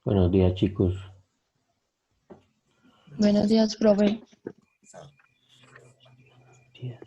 Buenos días, chicos. Buenos días, profe. Días.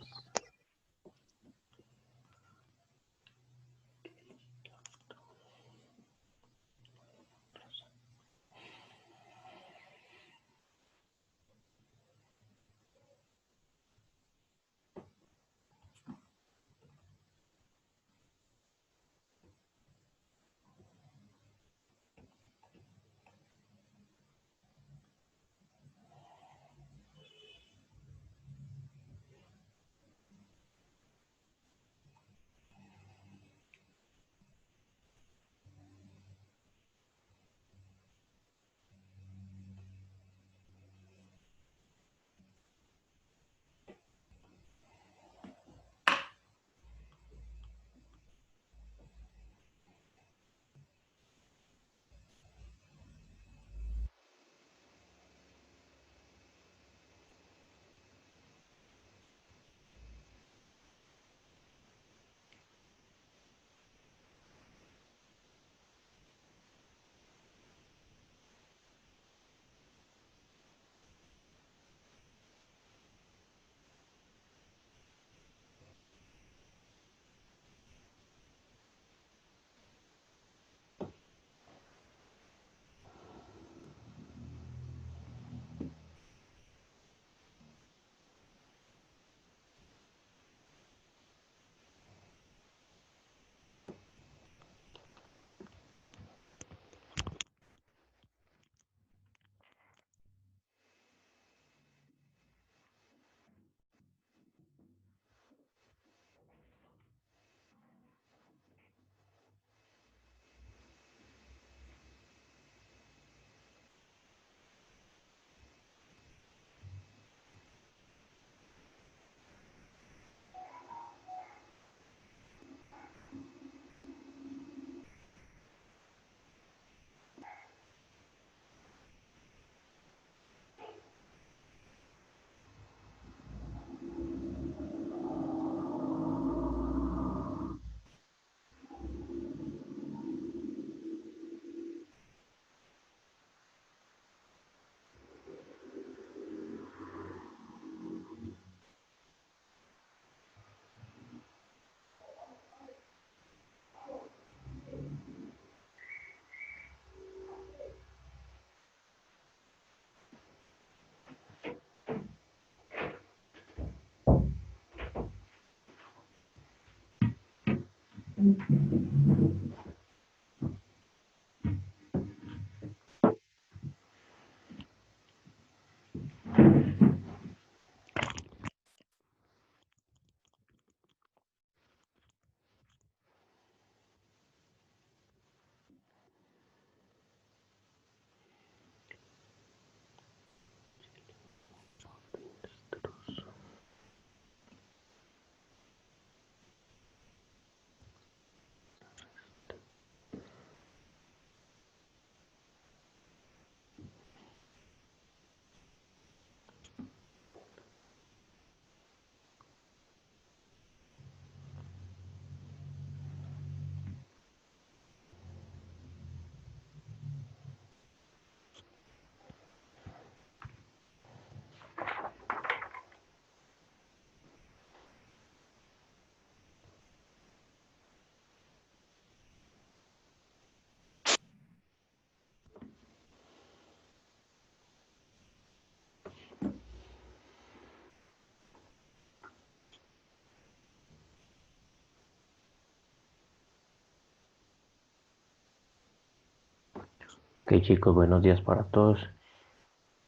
Ok, chicos, buenos días para todos.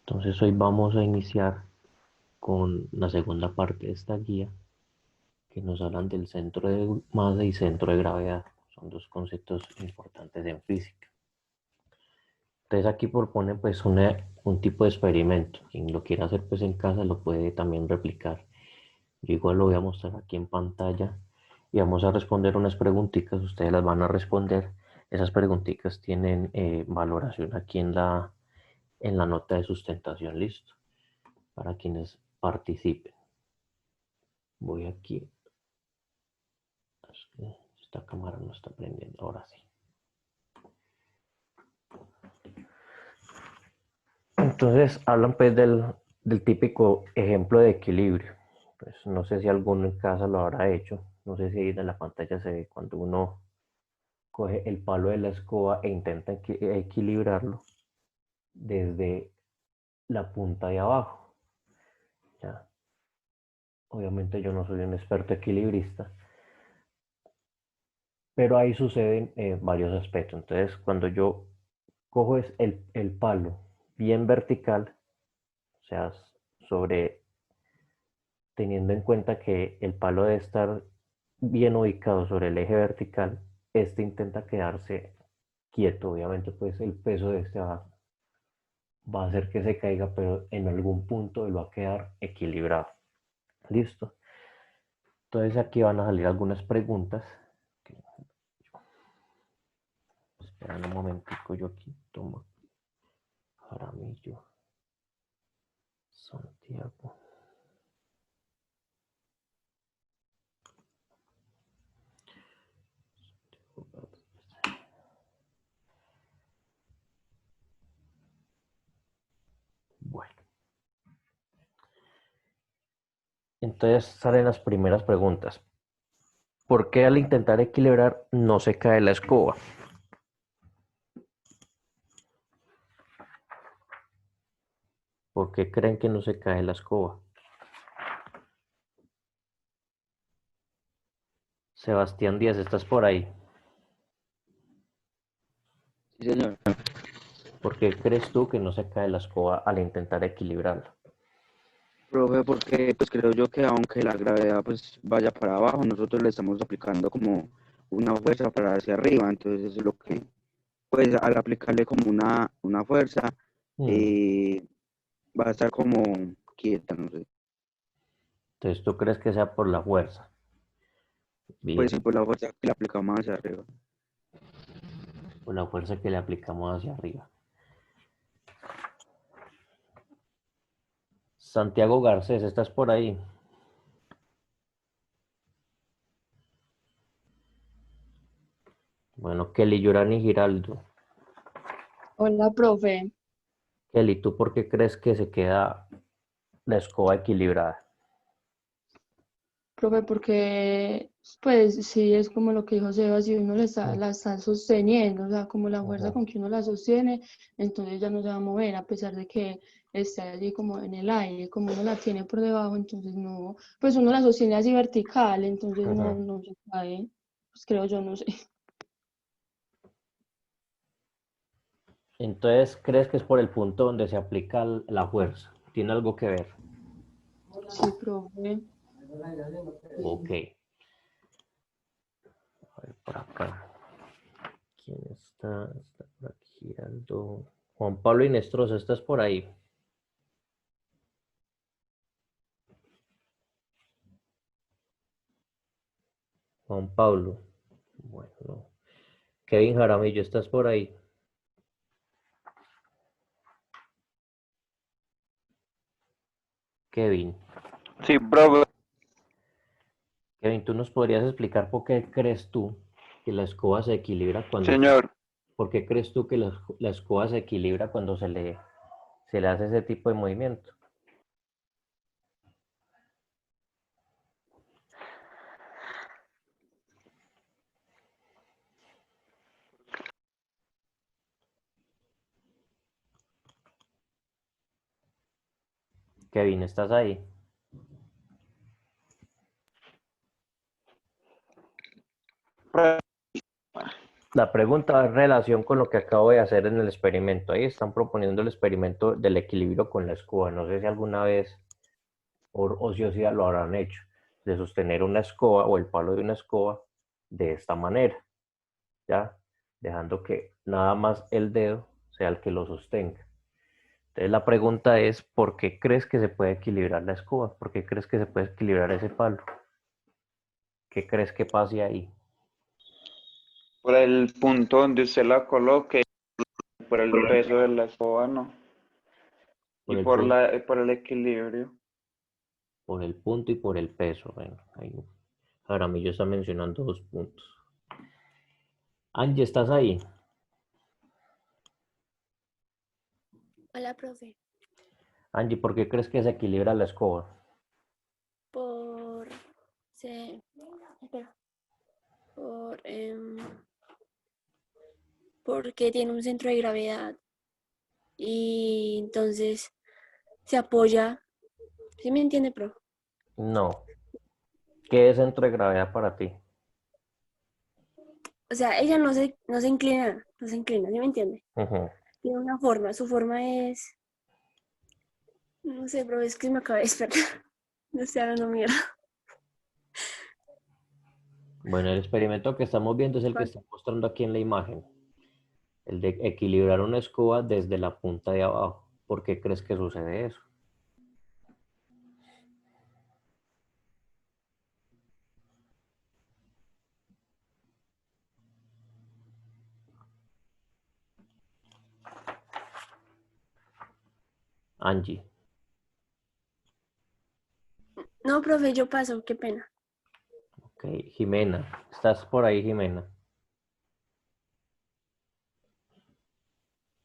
Entonces, hoy vamos a iniciar con la segunda parte de esta guía que nos hablan del centro de masa y centro de gravedad. Son dos conceptos importantes en física. Entonces, aquí propone pues un tipo de experimento. Quien lo quiera hacer pues en casa lo puede también replicar. Yo igual lo voy a mostrar aquí en pantalla y vamos a responder unas preguntitas. Ustedes las van a responder. Esas preguntitas tienen valoración aquí en la nota de sustentación. Listo. Para quienes participen. Voy aquí. Esta cámara no está prendiendo. Ahora sí. entonces hablan pues del típico ejemplo de equilibrio. Pues no sé si alguno en casa lo habrá hecho. No sé si ahí en la pantalla se ve cuando uno coge el palo de la escoba e intenta equilibrarlo desde la punta de abajo. ¿Ya? Obviamente yo no soy un experto equilibrista, pero ahí suceden varios aspectos. Entonces, cuando yo cojo el palo bien vertical, o sea, sobre, teniendo en cuenta que el palo debe estar bien ubicado sobre el eje vertical, este intenta quedarse quieto. Obviamente, pues el peso de este va a hacer que se caiga, pero en algún punto él va a quedar equilibrado. ¿Listo? Entonces aquí van a salir algunas preguntas. Esperan un momentico, yo aquí tomo Jaramillo, Santiago. Bueno, entonces salen las primeras preguntas. ¿Por qué al intentar equilibrar no se cae la escoba? ¿Por qué creen que no se cae la escoba? Sebastián Díaz, ¿estás por ahí? Sí, señor. ¿Por qué crees tú que no se cae la escoba al intentar equilibrarla? Profe, porque pues creo yo que aunque la gravedad pues vaya para abajo, nosotros le estamos aplicando como una fuerza para hacia arriba, entonces eso es lo que, pues al aplicarle como una fuerza, Hmm, eh, va a estar como quieta, no sé. Entonces, ¿tú crees que sea por la fuerza? Pues Bien, sí, por la fuerza que le aplicamos hacia arriba. por la fuerza que le aplicamos hacia arriba. Santiago Garcés, ¿estás por ahí? Bueno, Kelly Yurani Giraldo. Hola, profe. Kelly, ¿tú por qué crees que se queda la escoba equilibrada? Profe, porque pues sí es como lo que dijo Seba, si uno Mm, la está sosteniendo, o sea, como la fuerza ujú. con que uno la sostiene, entonces ya no se va a mover, a pesar de que esté allí como en el aire, como uno la tiene por debajo, entonces no, pues uno la sostiene así vertical, entonces no, Ujú. no se cae, pues creo yo, no sé. Entonces, ¿crees que es por el punto donde se aplica la fuerza? ¿Tiene algo que ver? Sí, profe. Ok. A ver, por acá. ¿Quién está? Está por aquí girando. Juan Pablo Inestrosa, ¿estás por ahí? Juan Pablo. Bueno, no. Kevin Jaramillo, ¿estás por ahí? Kevin. Sí, profe. Kevin, ¿tú nos podrías explicar por qué crees tú que la escoba se equilibra cuando Señor, ¿por qué crees tú que la escoba se equilibra cuando se le hace ese tipo de movimiento? Kevin, ¿estás ahí? La pregunta va en relación con lo que acabo de hacer en el experimento. Ahí están proponiendo el experimento del equilibrio con la escoba. No sé si alguna vez o si lo habrán hecho, de sostener una escoba o el palo de una escoba de esta manera, ¿ya? Dejando que nada más el dedo sea el que lo sostenga. Entonces la pregunta es, ¿por qué crees que se puede equilibrar la escoba? ¿Por qué crees que se puede equilibrar ese palo? ¿Qué crees que pase ahí? por el punto donde usted la coloque, por el peso de la escoba, ¿no? Y Por el punto, por el equilibrio. por el punto y por el peso. Bueno, ahí Jaramillo está mencionando dos puntos. Angie, ¿estás ahí? Hola, profe. Angie, ¿por qué crees que se equilibra la escoba? Por, se, espera, por, porque tiene un centro de gravedad y entonces se apoya. ¿Sí me entiende, pro? No. ¿Qué es centro de gravedad para ti? O sea, ella no se inclina, ¿sí me entiende? Ujú. Tiene una forma, su forma es, no sé, pero es que me acabé de despertar. No estoy hablando mierda. Bueno, el experimento que estamos viendo es el que está mostrando aquí en la imagen. El de equilibrar una escoba desde la punta de abajo. ¿Por qué crees que sucede eso? Angie. No, profe, yo paso, qué pena. Ok. Jimena. ¿Estás por ahí, Jimena?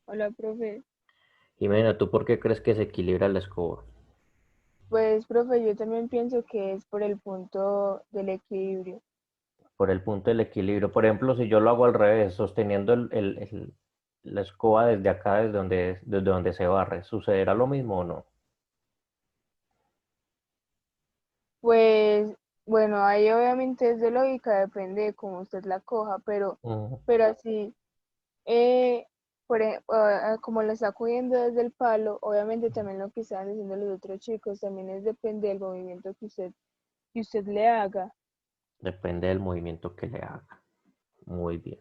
Hola, profe. Jimena, ¿tú por qué crees que se equilibra la escoba? Pues, profe, yo también pienso que es por el punto del equilibrio. Por el punto del equilibrio. Por ejemplo, si yo lo hago al revés, sosteniendo la escoba desde acá, desde donde se barre, ¿sucederá lo mismo o no? Pues, bueno, ahí obviamente es de lógica, depende de cómo usted la coja, Ujú. pero así, eh, como la está cogiendo desde el palo, obviamente también lo que estaban diciendo los otros chicos, también es depende del movimiento que usted le haga. Depende del movimiento que le haga. Muy bien.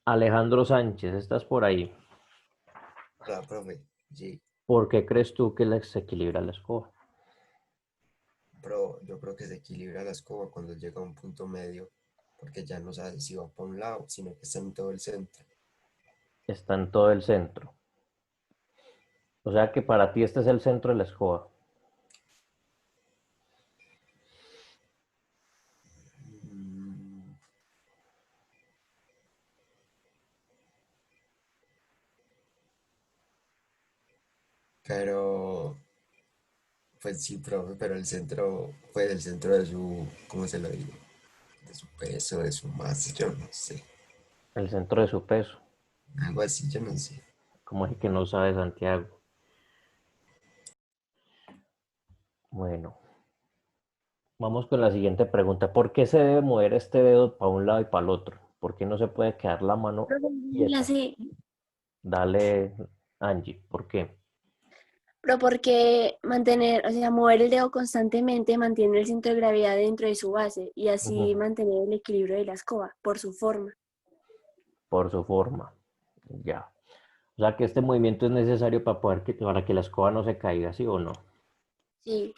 Alejandro Sánchez, ¿estás por ahí? Hola, profe. Sí, ¿Por qué crees tú que se equilibra la escoba? pero yo creo que se equilibra la escoba cuando llega a un punto medio, porque ya no sabe si va para un lado, sino que está en todo el centro. Está en todo el centro. O sea que para ti este es el centro de la escoba. Mm, Pero, pues sí, profe, pero el centro, pues el centro de su, ¿cómo se lo digo? De su peso, de su masa, yo no sé. El centro de su peso. Algo así, yo no sé. Como es que no sabe Santiago. Bueno, vamos con la siguiente pregunta. ¿Por qué se debe mover este dedo para un lado y para el otro? ¿Por qué no se puede quedar la mano Profe, la quieta? sé, Dale, Angie, ¿por qué? pero porque mantener, o sea, mover el dedo constantemente mantiene el centro de gravedad dentro de su base y así Ujú. mantener el equilibrio de la escoba por su forma. Por su forma. Ya. O sea que este movimiento es necesario para que la escoba no se caiga, ¿sí o no? Sí,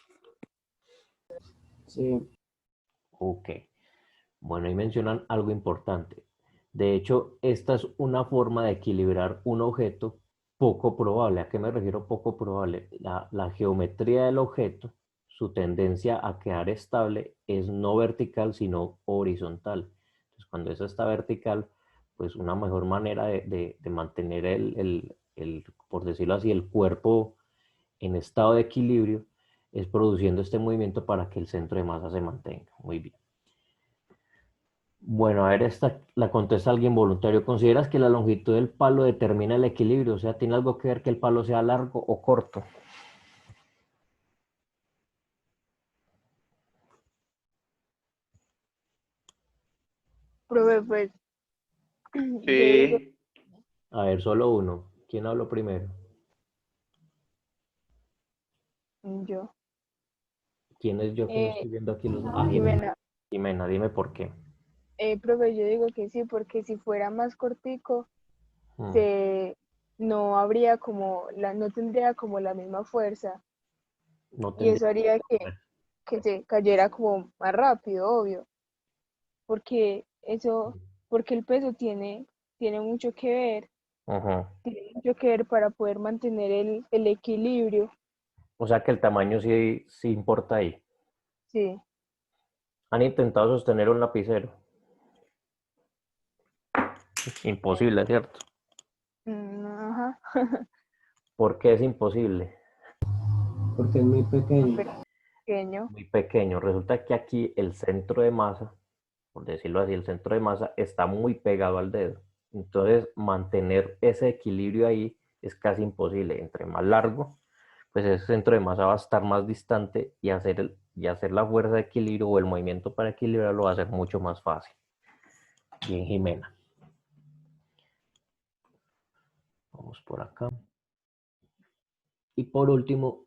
Sí, Ok. Bueno, y mencionan algo importante. De hecho, esta es una forma de equilibrar un objeto poco probable. ¿A qué me refiero poco probable? La geometría del objeto, su tendencia a quedar estable es no vertical, sino horizontal. Entonces, cuando eso está vertical, pues una mejor manera de mantener por decirlo así, el cuerpo en estado de equilibrio es produciendo este movimiento para que el centro de masa se mantenga. Muy bien. Bueno, a ver, esta la contesta alguien voluntario. ¿Consideras que la longitud del palo determina el equilibrio? O sea, ¿tiene algo que ver que el palo sea largo o corto? Profe, pues, yo digo, Sí, A ver, solo uno. ¿Quién habló primero? yo, ¿Quién es yo que no eh, estoy viendo aquí los... Ah, Jimena. Jimena, Jimena, dime por qué. profe, yo digo que sí, porque si fuera más cortico, Mm, se, no habría no tendría como la misma fuerza no y tendría... eso haría que se cayera como más rápido, obvio, porque porque el peso tiene mucho que ver, Ujú. tiene mucho que ver para poder mantener el equilibrio, O sea que el tamaño sí, sí importa ahí. sí. ¿Han intentado sostener un lapicero? Imposible, ¿cierto? Ajá, ¿Por qué es imposible? Porque es muy pequeño. pequeño. Muy pequeño. Resulta que aquí el centro de masa, por decirlo así, el centro de masa está muy pegado al dedo. Entonces, mantener ese equilibrio ahí es casi imposible. Entre más largo, pues ese centro de masa va a estar más distante y hacer la fuerza de equilibrio o el movimiento para equilibrarlo va a ser mucho más fácil. Bien, Jimena. Vamos por acá. Y por último,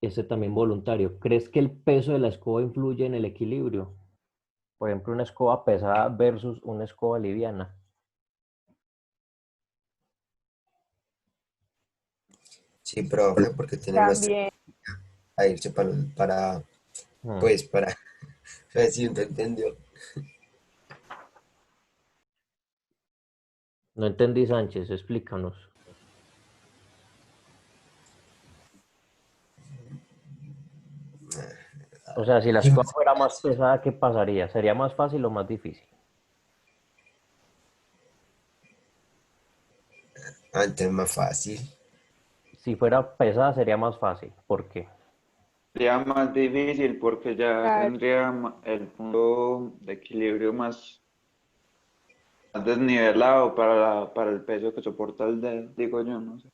este también voluntario. ¿Crees que el peso de la escoba influye en el equilibrio? Por ejemplo, una escoba pesada versus una escoba liviana. Sí, profe, porque tiene más También, tendencia a irse Hmm. pues, para, a ver si usted entendió. No entendí, Sánchez, explícanos. O sea, si la escoba fuera más pesada, ¿qué pasaría? ¿Sería más fácil o más difícil? Antes más fácil. Si fuera pesada, sería más fácil. ¿Por qué? Sería más difícil porque ya claro, tendría el punto de equilibrio más desnivelado para el peso que soporta el dedo, digo yo, no sé.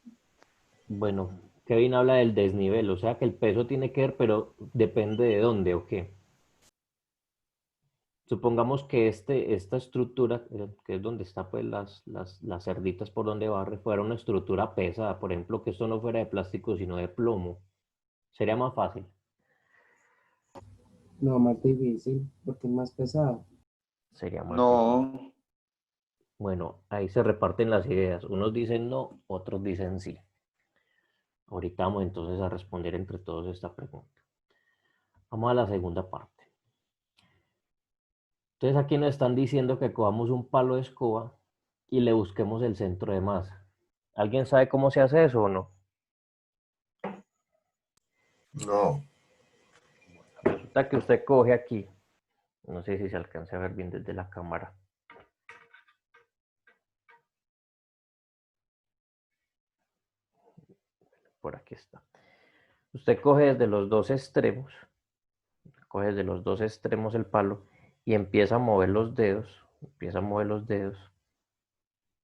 Bueno, Kevin habla del desnivel, o sea que el peso tiene que ver, pero depende de dónde o qué. Supongamos que esta estructura, que es donde está pues las cerditas por donde barre, fuera una estructura pesada, por ejemplo, que esto no fuera de plástico, sino de plomo. Sería más fácil. No, más difícil, porque es más pesado. Sería más fácil. No, Bueno, ahí se reparten las ideas. Unos dicen no, otros dicen sí. Ahorita vamos entonces a responder entre todos esta pregunta. Vamos a la segunda parte. Entonces aquí nos están diciendo que cojamos un palo de escoba y le busquemos el centro de masa. ¿Alguien sabe cómo se hace eso o no? No, Resulta que usted coge aquí, no sé si se alcanza a ver bien desde la cámara. Por aquí está. Usted coge desde los dos extremos el palo y empieza a mover los dedos,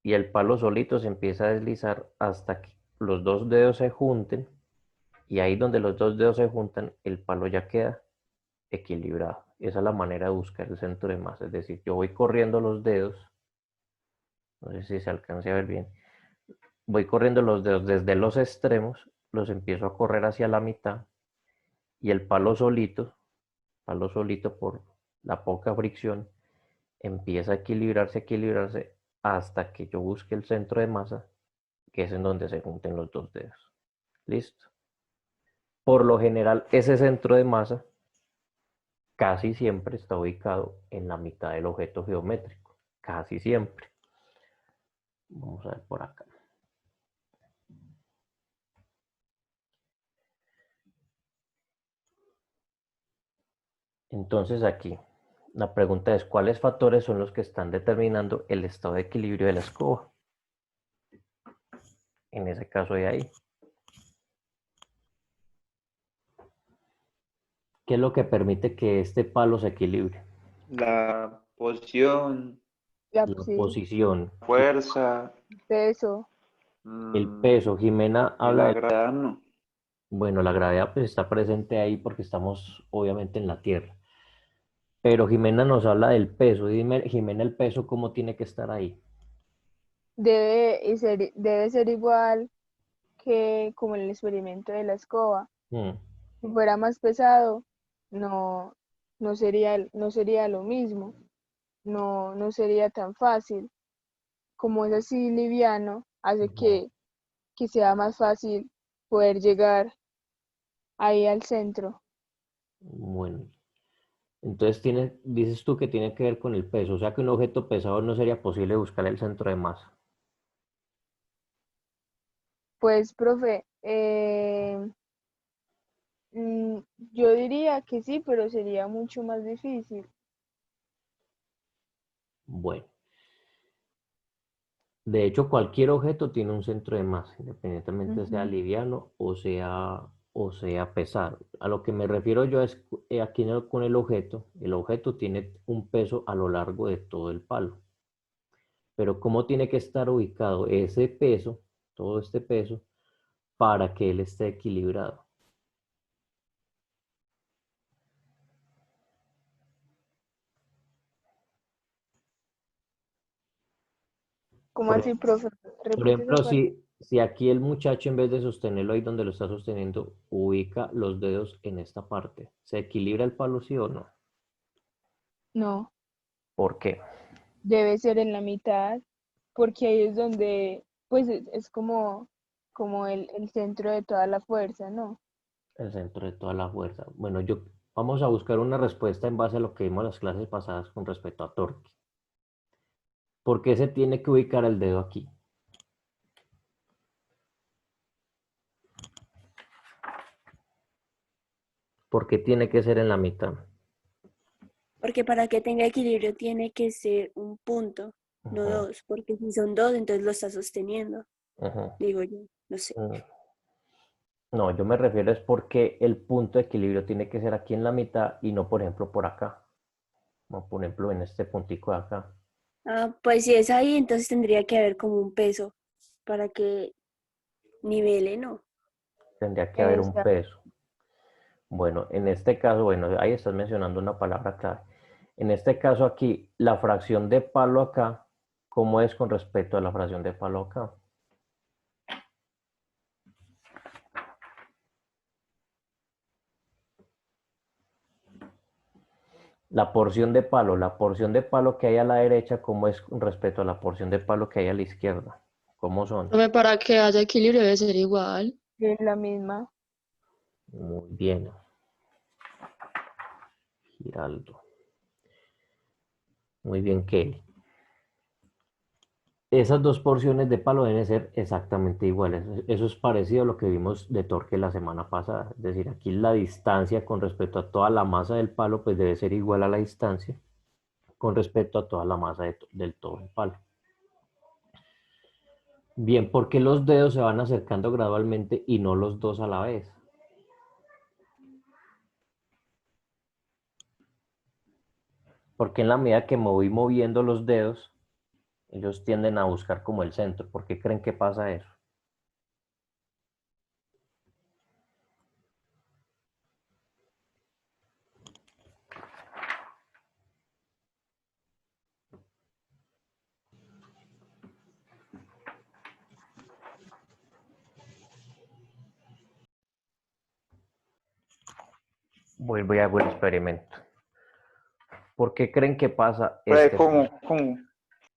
y el palo solito se empieza a deslizar hasta que los dos dedos se junten y ahí donde los dos dedos se juntan, el palo ya queda equilibrado. Esa es la manera de buscar el centro de masa. Es decir, yo voy corriendo los dedos, no sé si se alcance a ver bien, voy corriendo los dedos desde los extremos, los empiezo a correr hacia la mitad y el palo solito por la poca fricción, empieza a equilibrarse hasta que yo busque el centro de masa, que es en donde se junten los dos dedos. ¿Listo? Por lo general, ese centro de masa casi siempre está ubicado en la mitad del objeto geométrico. Casi siempre. Vamos a ver por acá. Entonces aquí, la pregunta es, ¿cuáles factores son los que están determinando el estado de equilibrio de la escoba? En ese caso de ahí. ¿Qué es lo que permite que este palo se equilibre? la posición, La sí, posición, fuerza peso, el mm, peso. Jimena y habla la de, gravedad, no. bueno, la gravedad pues está presente ahí porque estamos obviamente en la Tierra. Pero Jimena nos habla del peso. Dime, Jimena, el peso, ¿cómo tiene que estar ahí? debe ser igual que como el experimento de la escoba. Mm, Si fuera más pesado, no, no sería lo mismo, no sería tan fácil. Como es así liviano, hace no. que sea más fácil poder llegar ahí al centro. Bueno, entonces dices tú que tiene que ver con el peso, o sea que un objeto pesado no sería posible buscar el centro de masa. Pues, profe, yo diría que sí, pero sería mucho más difícil. Bueno, De hecho, cualquier objeto tiene un centro de masa, independientemente sea Ujú. liviano o sea pesado. A lo que me refiero yo es aquí con el objeto tiene un peso a lo largo de todo el palo. Pero ¿cómo tiene que estar ubicado ese peso, todo este peso, para que él esté equilibrado? ¿Cómo Por así, ejemplo, profe? por Repite esa ejemplo, parte. si aquí el muchacho en vez de sostenerlo ahí donde lo está sosteniendo, ubica los dedos en esta parte, ¿se equilibra el palo sí o no? No, ¿Por qué? debe ser en la mitad, porque ahí es donde, pues es como el centro de toda la fuerza, ¿no? El centro de toda la fuerza. Bueno, vamos a buscar una respuesta en base a lo que vimos en las clases pasadas con respecto a torque. ¿Por qué se tiene que ubicar el dedo aquí? ¿Por qué tiene que ser en la mitad? Porque para que tenga equilibrio tiene que ser un punto, no Ujú, dos, porque si son dos, entonces lo está sosteniendo, ujú, digo yo, no sé. mm. No, yo me refiero es porque el punto de equilibrio tiene que ser aquí en la mitad y no, por ejemplo, por acá. Como por ejemplo en este puntico de acá. Ah, pues si es ahí, entonces tendría que haber como un peso para que nivele, ¿no? Tendría que haber un Esa, peso. Bueno, en este caso, bueno, ahí estás mencionando una palabra clave. En este caso aquí, la fracción de palo acá, ¿cómo es con respecto a la fracción de palo acá? La porción de palo que hay a la derecha, ¿cómo es con respecto a la porción de palo que hay a la izquierda? ¿Cómo son? Profe, para que haya equilibrio debe ser igual. es la misma. Muy bien, Giraldo. Muy bien, Kelly. Esas dos porciones de palo deben ser exactamente iguales. Eso es parecido a lo que vimos de torque la semana pasada. Es decir, aquí la distancia con respecto a toda la masa del palo, pues debe ser igual a la distancia con respecto a toda la masa del todo el palo. Bien, porque los dedos se van acercando gradualmente y no los dos a la vez. Porque en la medida que me voy moviendo los dedos, ellos tienden a buscar como el centro. ¿Por qué creen que pasa eso? Vuelvo y hago el experimento. ¿Por qué creen que pasa Pero ¿cómo?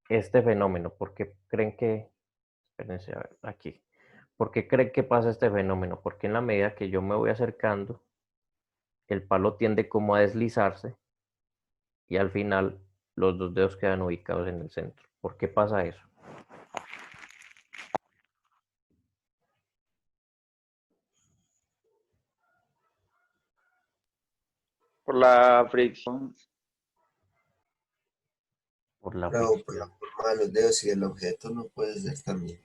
este fenómeno? ¿Por qué creen que, espérense a ver, aquí, ¿por qué creen que pasa este fenómeno? Porque en la medida que yo me voy acercando, el palo tiende como a deslizarse y al final los dos dedos quedan ubicados en el centro. ¿Por qué pasa eso? Por la fricción. Por la Pero por fricción, la forma de los dedos y el objeto no puede ser también.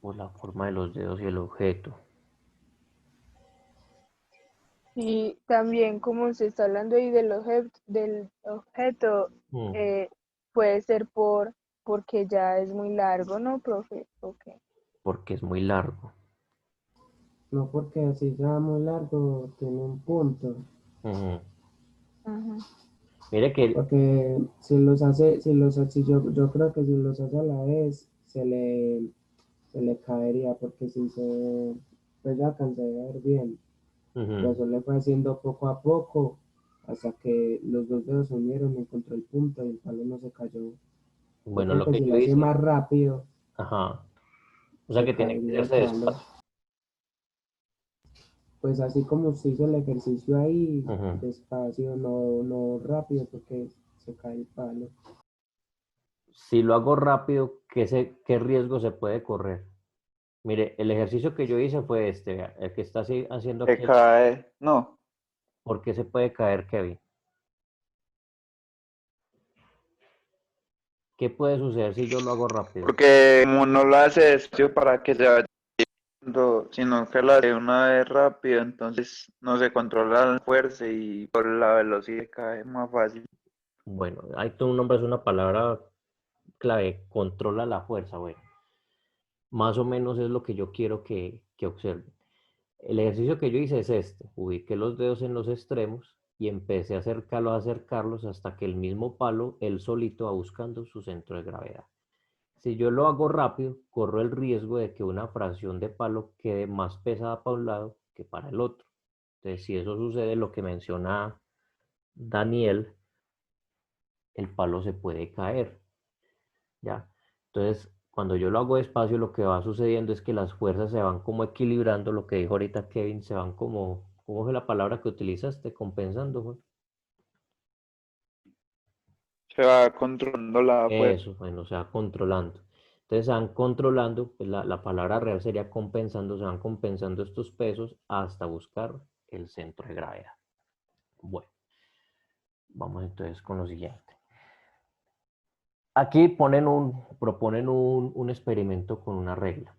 por la forma de los dedos y el objeto. Y también como se está hablando ahí del objeto, Mm, eh, puede ser porque ya es muy largo, ¿no, profe? Ok. porque es muy largo. No porque así sea muy largo, tiene un punto. Ujú. Ajá. Mire que, Porque si yo creo que si los hace a la vez, se le caería, porque si pues ya alcancé a ver bien, ujú. pero le fue haciendo poco a poco, hasta que los dos dedos se unieron y encontró el punto y el palo no se cayó. Yo Bueno, creo lo que que si yo lo hace hice, más rápido, ajá. O sea se que tiene que caería el hacerse palo. despacio. Pues así como usted hizo el ejercicio ahí, Ujú. despacio, no rápido, porque se cae el palo. Si lo hago rápido, ¿qué riesgo se puede correr? Mire, el ejercicio que yo hice fue este, vea, el que está haciendo Se aquí. cae. No. ¿Por qué se puede caer, Kevin? ¿Qué puede suceder si yo lo hago rápido? Porque como no lo hace despacio para que se vaya yendo, sino que lo hace una vez rápido, entonces no se controla la fuerza y por la velocidad cae más fácil. Bueno, ahí tú nombres una palabra clave, controla la fuerza. Bueno, más o menos es lo que yo quiero que observen. El ejercicio que yo hice es este. Ubiqué los dedos en los extremos y empecé a acercarlos hasta que el mismo palo, él solito, va buscando su centro de gravedad. Si yo lo hago rápido, corro el riesgo de que una fracción de palo quede más pesada para un lado que para el otro. Entonces, si eso sucede, lo que menciona Daniel, el palo se puede caer, ¿ya? Entonces, cuando yo lo hago despacio, lo que va sucediendo es que las fuerzas se van como equilibrando, lo que dijo ahorita Kevin, se van como, ¿cómo es la palabra que utilizaste? Compensando, Juan. Se va controlando la fuerza. Eso, bueno, se va controlando. Entonces se van controlando, pues la palabra real sería compensando, se van compensando estos pesos hasta buscar el centro de gravedad. Bueno, vamos entonces con lo siguiente. Aquí proponen un experimento con una regla.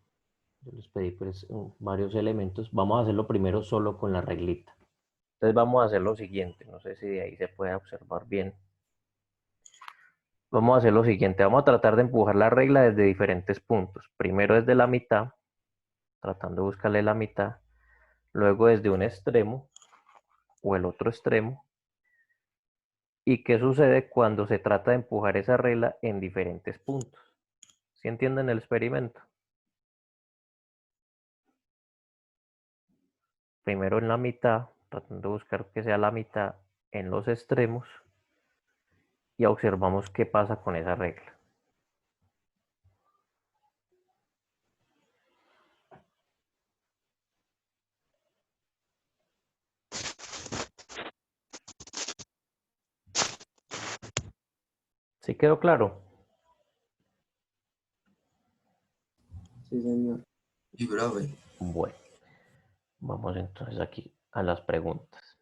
Yo les pedí pues varios elementos. Vamos a hacerlo primero solo con la reglita. Entonces vamos a hacer lo siguiente. No sé si de ahí se puede observar bien. Vamos a hacer lo siguiente. Vamos a tratar de empujar la regla desde diferentes puntos. Primero desde la mitad, tratando de buscarle la mitad. Luego desde un extremo o el otro extremo. ¿Y qué sucede cuando se trata de empujar esa regla en diferentes puntos? ¿Sí entienden el experimento? Primero en la mitad, tratando de buscar que sea la mitad en los extremos y observamos qué pasa con esa regla. ¿Sí quedó claro? Sí, señor. Y profe, Bueno, vamos entonces aquí a las preguntas.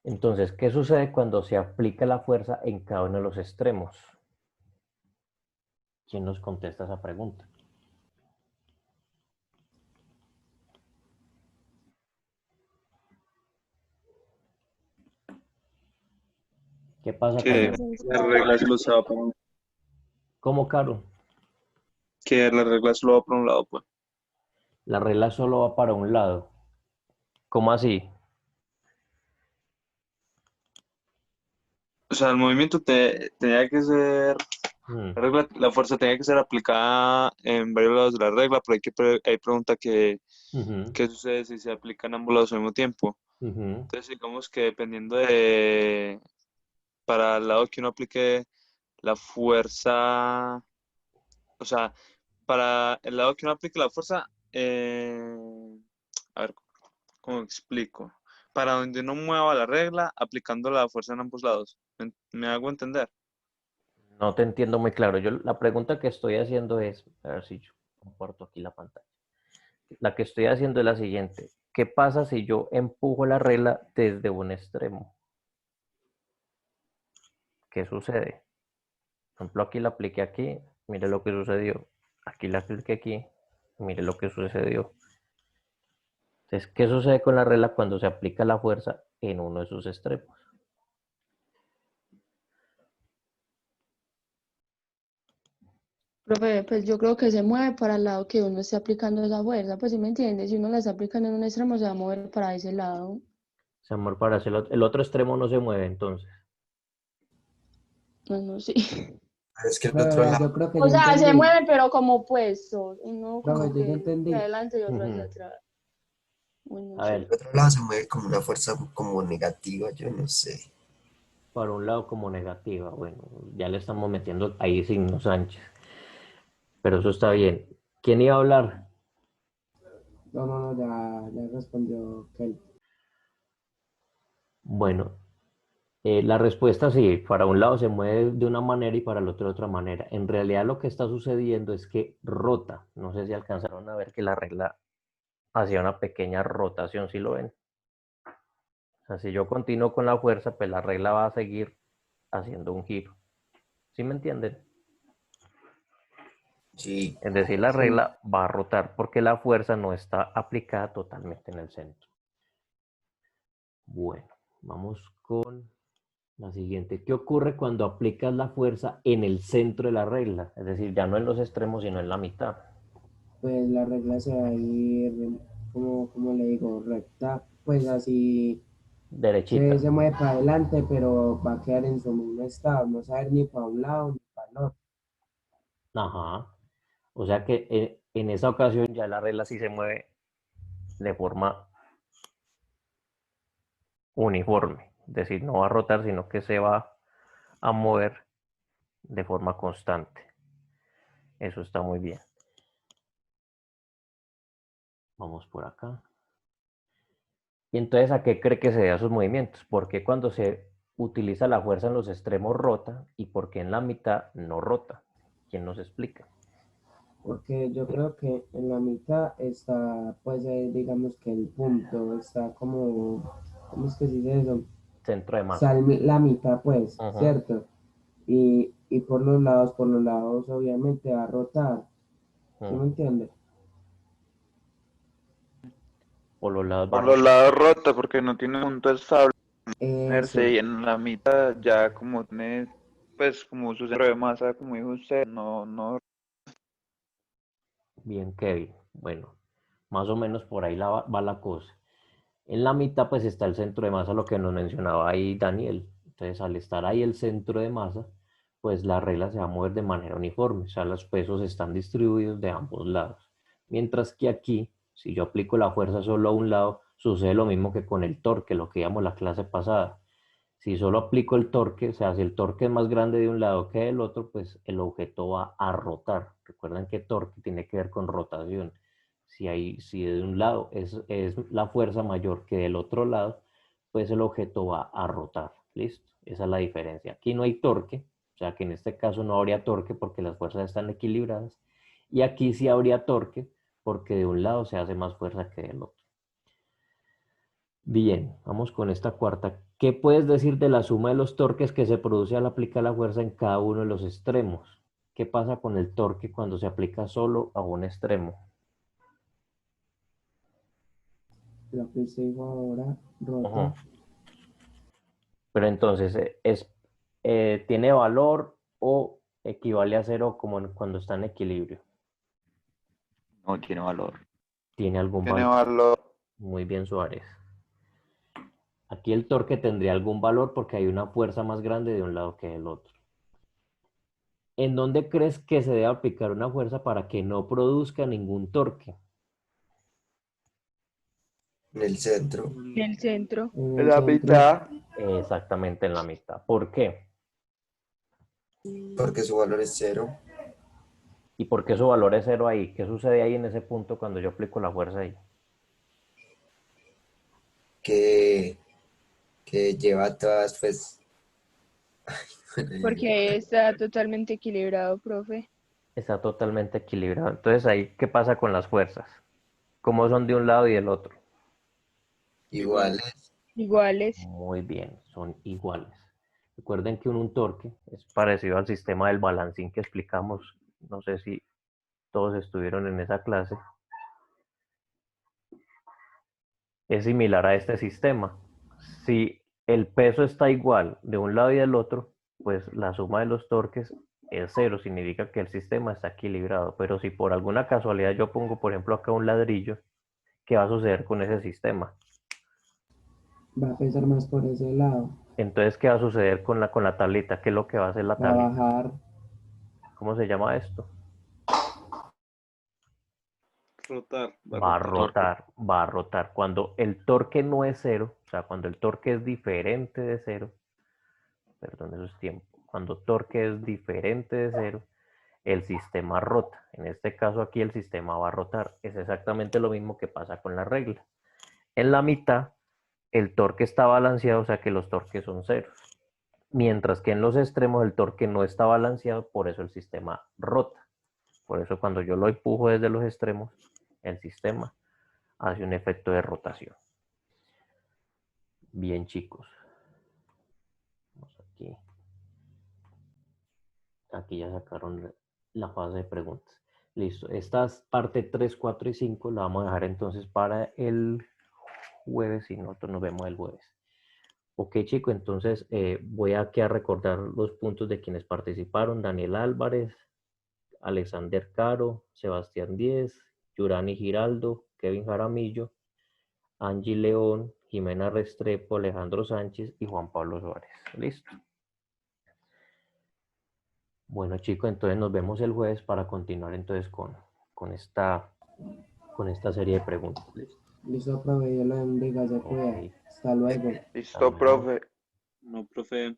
Entonces, ¿qué sucede cuando se aplica la fuerza en cada uno de los extremos? ¿Quién nos contesta esa pregunta? ¿Qué pasa Pues cuando... Que la regla solo se va para un, ¿Cómo, Caro? que la regla solo va para un lado, pues. La regla solo va para un lado. ¿Cómo así? O sea, el movimiento tenía que ser, Hmm, la fuerza tenía que ser aplicada en varios lados de la regla, pero hay pregunta que, ujú, ¿qué sucede si se aplican ambos lados al mismo tiempo? ujú. Entonces, digamos que para el lado que uno aplique la fuerza, o sea, para el lado que uno aplique la fuerza, a ver, ¿cómo explico? Para donde uno mueva la regla, aplicando la fuerza en ambos lados. ¿Me hago entender? No te entiendo muy claro. Yo la pregunta que estoy haciendo es, a ver si yo comparto aquí la pantalla. La que estoy haciendo es la siguiente. ¿Qué pasa si yo empujo la regla desde un extremo? ¿Qué sucede? Por ejemplo, aquí la apliqué aquí, mire lo que sucedió. Aquí la apliqué aquí, mire lo que sucedió. Entonces, ¿qué sucede con la regla cuando se aplica la fuerza en uno de sus extremos? Profe, pues yo creo que se mueve para el lado que uno esté aplicando esa fuerza, pues si me entiendes, si uno la está aplicando en un extremo se va a mover para ese lado. Se amor para hacer el otro extremo no se mueve entonces. No, no, sí. pero es que el otro Yo lado, creo que O ya sea, se entendí. mueve pero como opuestos, uno Profe, como yo ya que hacia entendí. adelante y otro hacia Ujú. atrás. Uy, no A sé. ver, el otro lado se mueve como una fuerza como negativa, yo no sé. para un lado como negativa, bueno, ya le estamos metiendo ahí signos Sánchez, pero eso está bien. ¿Quién iba a hablar? No, no, no, ya respondió Kelly. Bueno, la respuesta sí, para un lado se mueve de una manera y para el otro de otra manera. En realidad lo que está sucediendo es que rota. No sé si alcanzaron a ver que la regla hacía una pequeña rotación, ¿sí lo ven? sea, si yo continúo con la fuerza, pues la regla va a seguir haciendo un giro. ¿Sí me entienden? Sí, Es decir, la Sí. regla va a rotar porque la fuerza no está aplicada totalmente en el centro. Bueno, vamos con la siguiente. ¿Qué ocurre cuando aplicas la fuerza en el centro de la regla? Es decir, ya no en los extremos, sino en la mitad. Pues la regla se va a ir, como le digo, recta, pues así Derechita. se mueve para adelante, pero va a quedar en su mismo estado, no se va a ir ni para un lado ni para el otro. Ajá. O sea que en esa ocasión ya la regla sí se mueve de forma uniforme. Es decir, no va a rotar, sino que se va a mover de forma constante. Eso está muy bien. Vamos por acá. Y entonces, ¿a qué cree que se deben esos movimientos? ¿Por qué cuando se utiliza la fuerza en los extremos rota y por qué en la mitad no rota? ¿Quién nos explica? Porque yo creo que en la mitad está, pues digamos que el punto está como, ¿cómo es que se dice eso? Centro de masa. Está la mitad, pues, Ajá. ¿cierto? Y por los lados obviamente va a rotar, ¿sí me entiende? Por los lados va a Por los rotar. lados rota porque no tiene punto estable Eso, y en la mitad ya como tiene pues como su centro de masa, como dijo usted, no. Bien, Kevin. Bueno, más o menos por ahí va la cosa. En la mitad pues está el centro de masa, lo que nos mencionaba ahí Daniel. Entonces al estar ahí el centro de masa, pues la regla se va a mover de manera uniforme, o sea, los pesos están distribuidos de ambos lados. Mientras que aquí, si yo aplico la fuerza solo a un lado, sucede lo mismo que con el torque, lo que vimos la clase pasada. Si solo aplico el torque, o sea, si el torque es más grande de un lado que del otro, pues el objeto va a rotar. Recuerden que torque tiene que ver con rotación. Si de un lado es la fuerza mayor que del otro lado, pues el objeto va a rotar. ¿Listo? Esa es la diferencia. Aquí no hay torque, o sea que en este caso no habría torque porque las fuerzas están equilibradas. Y aquí sí habría torque porque de un lado se hace más fuerza que del otro. Bien, vamos con esta cuarta. ¿Qué puedes decir de la suma de los torques que se produce al aplicar la fuerza en cada uno de los extremos? ¿Qué pasa con el torque cuando se aplica solo a un extremo? lo que usted dijo ahora, Ujú. rota. Pero entonces, ¿tiene valor o equivale a cero como cuando está en equilibrio? No tiene valor. ¿Tiene algún Tiene valor? valor. Muy bien, Suárez. Aquí el torque tendría algún valor porque hay una fuerza más grande de un lado que del otro. ¿En dónde crees que se debe aplicar una fuerza para que no produzca ningún torque? en el centro, En el centro. En En el la centro, mitad. Exactamente en la mitad. ¿Por qué? porque su valor es cero, ¿Y por qué su valor es cero ahí? ¿Qué sucede ahí en ese punto cuando yo aplico la fuerza ahí? que, que lleva todas, pues, Porque está totalmente equilibrado, profe. Está totalmente equilibrado. Entonces ahí, ¿qué pasa con las fuerzas? ¿Cómo son de un lado y del otro? Igual. iguales, Iguales. Muy bien, son iguales. Recuerden que un torque es parecido al sistema del balancín que explicamos. No sé si todos estuvieron en esa clase. Es similar a este sistema. Si el peso está igual de un lado y del otro, pues la suma de los torques es cero, significa que el sistema está equilibrado. Pero si por alguna casualidad yo pongo, por ejemplo, acá un ladrillo, ¿qué va a suceder con ese sistema? va a pesar más por ese lado, Entonces, ¿qué va a suceder con la tablita? ¿Qué es lo que va a hacer la va a tablita? bajar, ¿Cómo se llama esto? Rotar. Va a Va a rotar. rotar, va a rotar. Cuando el torque no es cero, o sea, cuando el torque es diferente de cero, perdón, eso es tiempo. Cuando torque es diferente de cero, el sistema rota. En este caso aquí el sistema va a rotar. Es exactamente lo mismo que pasa con la regla. En la mitad, el torque está balanceado, o sea que los torques son ceros. Mientras que en los extremos el torque no está balanceado, por eso el sistema rota. Por eso cuando yo lo empujo desde los extremos, el sistema hace un efecto de rotación. Bien, chicos. Vamos aquí. Aquí ya sacaron la fase de preguntas. Listo. Esta parte 3, 4 y 5 la vamos a dejar entonces para el jueves y nosotros nos vemos el jueves. Ok, chicos, entonces voy aquí a recordar los puntos de quienes participaron. Daniel Álvarez, Alexander Caro, Sebastián Díez, Yurani Giraldo, Kevin Jaramillo, Angie León, Jimena Restrepo, Alejandro Sánchez y Juan Pablo Suárez. Listo. Bueno, chicos, entonces nos vemos el jueves para continuar entonces con esta serie de preguntas. ¿Listo? Listo, profe, yo le bendiga, se cuida. Ok. Hasta luego. Listo, luego. profe. No, profe.